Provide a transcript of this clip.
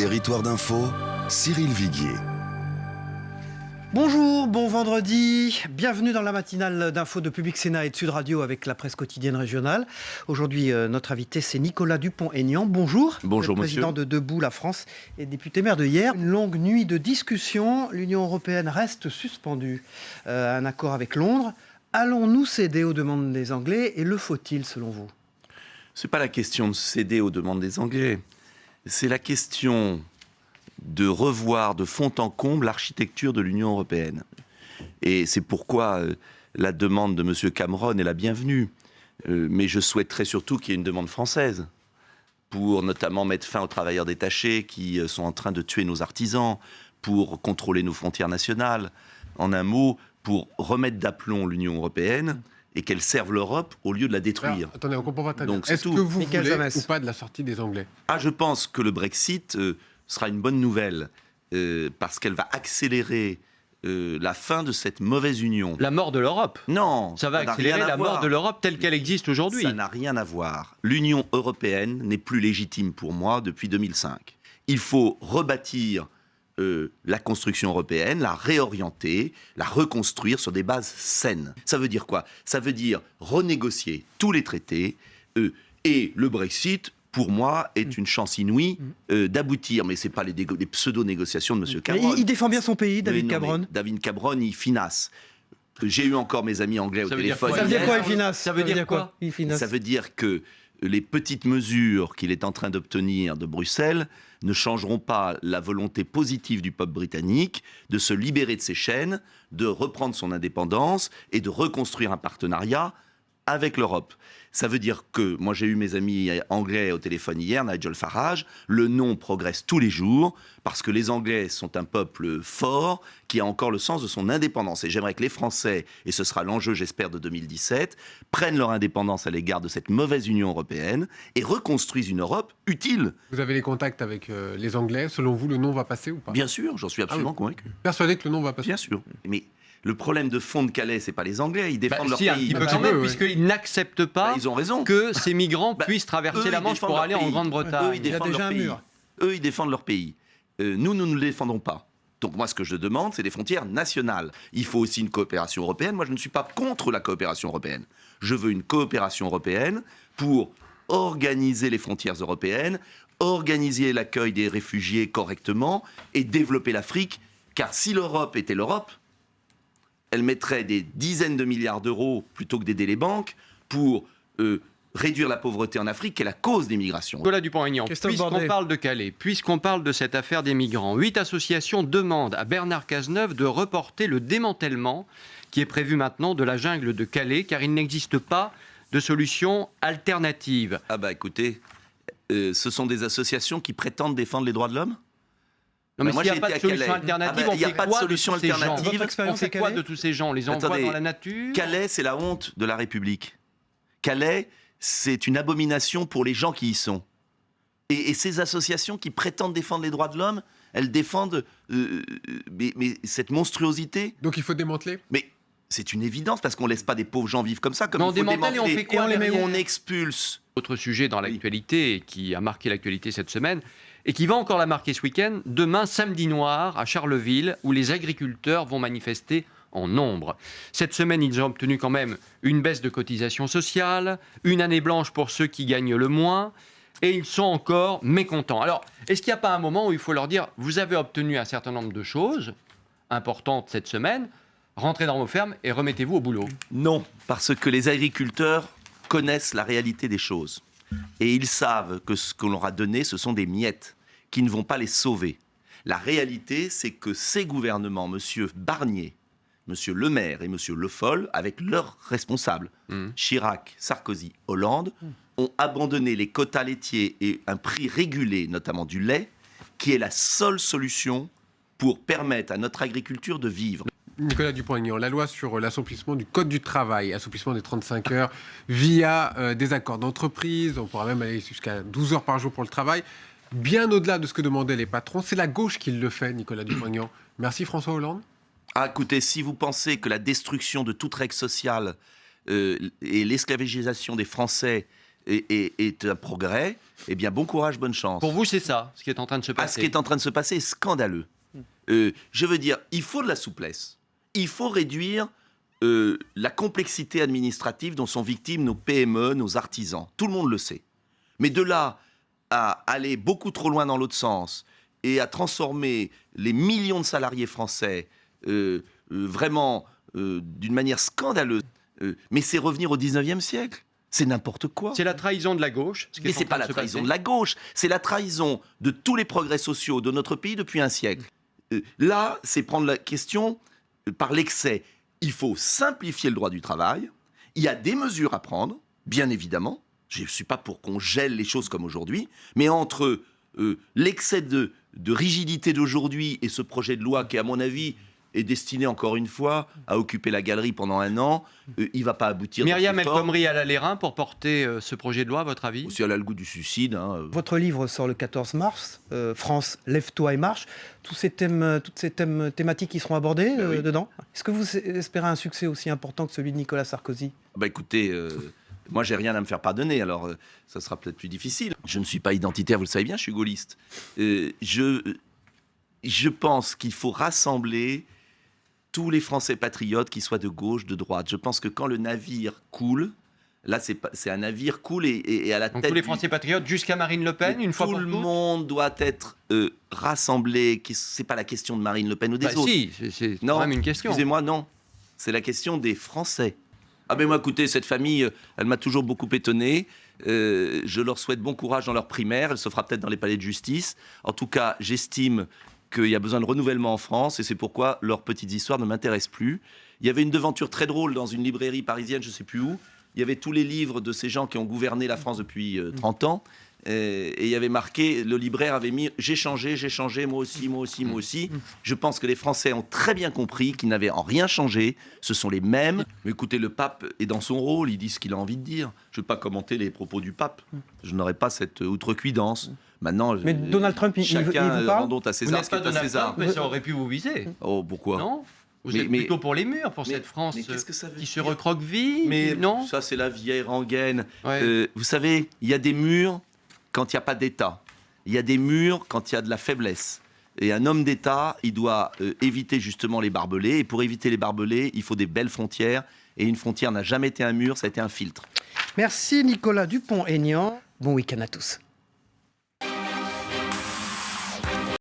Territoire d'info, Cyril Viguier. Bonjour, bon vendredi, bienvenue dans la matinale d'info de Public Sénat et de Sud Radio avec la presse quotidienne régionale. Aujourd'hui, notre invité c'est Nicolas Dupont-Aignan. Bonjour. Bonjour monsieur. Président de Debout la France et député maire de Hyères. Une longue nuit de discussion, l'Union européenne reste suspendue à un accord avec Londres. Allons-nous céder aux demandes des Anglais et le faut-il selon vous ? Ce n'est pas la question de céder aux demandes des Anglais, c'est la question de revoir de fond en comble l'architecture de l'Union européenne. Et c'est pourquoi la demande de M. Cameron est la bienvenue. Mais je souhaiterais surtout qu'il y ait une demande française, pour notamment mettre fin aux travailleurs détachés qui sont en train de tuer nos artisans, pour contrôler nos frontières nationales. En un mot, pour remettre d'aplomb l'Union européenne et qu'elle serve l'Europe au lieu de la détruire. Alors, attendez, on ne comprend pas très bien. Donc, c'est Est-ce tout. que vous Michael voulez James. ou pas de la sortie des Anglais ? Je pense que le Brexit sera une bonne nouvelle parce qu'elle va accélérer la fin de cette mauvaise union. La mort de l'Europe. Non, Ça va n'a accélérer rien à la mort voir. de l'Europe telle qu'elle existe aujourd'hui. Ça n'a rien à voir. L'Union européenne n'est plus légitime pour moi depuis 2005. Il faut rebâtir la construction européenne, la réorienter, la reconstruire sur des bases saines. Ça veut dire quoi ? Ça veut dire renégocier tous les traités et le Brexit, pour moi, est une chance inouïe d'aboutir. Mais ce n'est pas les pseudo-négociations de M. Cameron. Il défend bien son pays, David Cameron. David Cameron, il finasse. J'ai eu encore mes amis anglais au Ça veut dire téléphone. quoi ? Ça veut dire hier. quoi, il finance ? Ça veut dire quoi ? Il finance. Ça veut dire que les petites mesures qu'il est en train d'obtenir de Bruxelles ne changeront pas la volonté positive du peuple britannique de se libérer de ses chaînes, de reprendre son indépendance et de reconstruire un partenariat avec l'Europe. Ça veut dire que, moi j'ai eu mes amis anglais au téléphone hier, Nigel Farage, le non progresse tous les jours, parce que les Anglais sont un peuple fort, qui a encore le sens de son indépendance. Et j'aimerais que les Français, et ce sera l'enjeu j'espère de 2017, prennent leur indépendance à l'égard de cette mauvaise Union européenne, et reconstruisent une Europe utile. Vous avez les contacts avec les Anglais. Selon vous, le non va passer ou pas ? Bien sûr, j'en suis absolument convaincu. Persuadé que le non va passer ? Bien sûr. Mais le problème de fond de Calais, c'est pas les Anglais, ils défendent leur si, un pays. petit peu Bah, quand même, oui. puisqu'ils n'acceptent pas Ils ont raison. que ces migrants Bah, puissent traverser eux, la ils Manche défendent pour leur aller en pays. Grande-Bretagne. Eux, ils défendent déjà leur un pays. mur. Eux, ils défendent leur pays. Nous ne le défendons pas. Donc moi, ce que je demande, c'est des frontières nationales. Il faut aussi une coopération européenne. Moi, je ne suis pas contre la coopération européenne. Je veux une coopération européenne pour organiser les frontières européennes, organiser l'accueil des réfugiés correctement et développer l'Afrique. Car si l'Europe était l'Europe, elle mettrait des dizaines de milliards d'euros plutôt que d'aider les banques pour réduire la pauvreté en Afrique, qui est la cause des migrations. Nicolas Dupont-Aignan, Christophe puisqu'on Bordet. parle de Calais, puisqu'on parle de cette affaire des migrants, 8 associations demandent à Bernard Cazeneuve de reporter le démantèlement qui est prévu maintenant de la jungle de Calais, car il n'existe pas de solution alternative. Ah bah écoutez, ce sont des associations qui prétendent défendre les droits de l'homme ? Non, mais Bah, moi, s'il n'y j'ai a pas de été à solution Calais. alternative, Il n'y a on fait pas de quoi solution tous ces gens alternative. Votre On expérience fait à quoi Calais de tous ces gens ? On les envoie Attendez, dans la nature ? Calais, c'est la honte de la République. Calais, c'est une abomination pour les gens qui y sont. Et ces associations qui prétendent défendre les droits de l'homme, elles défendent mais cette monstruosité. Donc il faut démanteler ? Mais c'est une évidence, parce qu'on ne laisse pas des pauvres gens vivre comme ça. Comme Mais on il faut démantèle et on démanteler. fait quoi on les met où derrière on expulse. Autre sujet dans l'actualité, et qui a marqué l'actualité cette semaine, et qui va encore la marquer ce week-end, demain, samedi noir, à Charleville, où les agriculteurs vont manifester en nombre. Cette semaine, ils ont obtenu quand même une baisse de cotisation sociale, une année blanche pour ceux qui gagnent le moins, et ils sont encore mécontents. Alors, est-ce qu'il n'y a pas un moment où il faut leur dire, vous avez obtenu un certain nombre de choses importantes cette semaine, rentrez dans vos fermes et remettez-vous au boulot ? Non, parce que les agriculteurs connaissent la réalité des choses. Et ils savent que ce qu'on leur a donné, ce sont des miettes qui ne vont pas les sauver. La réalité, c'est que ces gouvernements, M. Barnier, M. Le Maire et M. Le Foll, avec leurs responsables, Chirac, Sarkozy, Hollande, ont abandonné les quotas laitiers et un prix régulé, notamment du lait, qui est la seule solution pour permettre à notre agriculture de vivre. Nicolas Dupont-Aignan, la loi sur l'assouplissement du code du travail, assouplissement des 35 heures via des accords d'entreprise, on pourra même aller jusqu'à 12 heures par jour pour le travail, bien au-delà de ce que demandaient les patrons. C'est la gauche qui le fait, Nicolas Dupont-Aignan. Merci François Hollande. Ah, écoutez, si vous pensez que la destruction de toute règle sociale et l'esclavagisation des Français est un progrès, eh bien, bon courage, bonne chance. Pour vous, c'est ça, ce qui est en train de se Ce passer. qui est en train de se passer est scandaleux. Je veux dire, il faut de la souplesse. Il faut réduire la complexité administrative dont sont victimes nos PME, nos artisans. Tout le monde le sait. Mais de là à aller beaucoup trop loin dans l'autre sens et à transformer les millions de salariés français vraiment d'une manière scandaleuse, mais c'est revenir au 19e siècle. C'est n'importe quoi. C'est la trahison de la gauche. Ce qui Mais est en c'est train pas la se trahison passer. de la gauche, c'est la trahison de tous les progrès sociaux de notre pays depuis un siècle. Là, c'est prendre la question par l'excès. Il faut simplifier le droit du travail. Il y a des mesures à prendre, bien évidemment. Je ne suis pas pour qu'on gèle les choses comme aujourd'hui, mais entre l'excès de rigidité d'aujourd'hui et ce projet de loi qui, à mon avis, est destiné encore une fois à occuper la galerie pendant un an, il ne va pas aboutir. Myriam dans ses El formes. Khomri, elle a les reins pour porter ce projet de loi, à votre avis? Si elle a le goût du suicide. Votre livre sort le 14 mars. France, lève-toi et marche. Toutes ces thématiques qui seront abordées Oui. dedans. Est-ce que vous espérez un succès aussi important que celui de Nicolas Sarkozy? Bah écoutez, moi j'ai rien à me faire pardonner, alors ça sera peut-être plus difficile. Je ne suis pas identitaire, vous le savez bien, je suis gaulliste. Je pense qu'il faut rassembler tous les Français patriotes, qu'ils soient de gauche, de droite. Je pense que quand le navire coule, là c'est un navire coule et à la Donc tête tous les du- Français patriotes jusqu'à Marine Le Pen, une fois tout pour le toutes. monde doit être rassemblé. C'est pas la question de Marine Le Pen ou des Bah autres. si, c'est Non, quand même une question. excusez-moi, non. C'est la question des Français. Ah ben moi, écoutez, cette famille, elle m'a toujours beaucoup étonné. Je leur souhaite bon courage dans leur primaire. Elle se fera peut-être dans les palais de justice. En tout cas, j'estime qu'il y a besoin de renouvellement en France et c'est pourquoi leurs petites histoires ne m'intéressent plus. Il y avait une devanture très drôle dans une librairie parisienne, je ne sais plus où. Il y avait tous les livres de ces gens qui ont gouverné la France depuis 30 ans. Et il y avait marqué, le libraire avait mis « J'ai changé, moi aussi, moi aussi, moi aussi ». Je pense que les Français ont très bien compris qu'ils n'avaient en rien changé. Ce sont les mêmes. Mais écoutez, le pape est dans son rôle, il dit ce qu'il a envie de dire. Je ne vais pas commenter les propos du pape. Je n'aurai pas cette outrecuidance. Maintenant, Mais Donald Trump, il chacun vous parle? rendons à Vous César n'êtes ce qui pas est à Donald César. Trump, mais ça aurait pu vous viser. Oh, pourquoi? Non? Vous Mais- êtes mais- plutôt pour les murs, pour mais- cette France mais qu'est-ce que ça veut qui se dire recroqueville? Mais non? ça, c'est la vieille rengaine. Ouais. Vous savez, il y a des murs quand il n'y a pas d'État. Il y a des murs quand il y a de la faiblesse. Et un homme d'État, il doit éviter justement les barbelés. Et pour éviter les barbelés, il faut des belles frontières. Et une frontière n'a jamais été un mur, ça a été un filtre. Merci Nicolas Dupont-Aignan. Bon week-end à tous.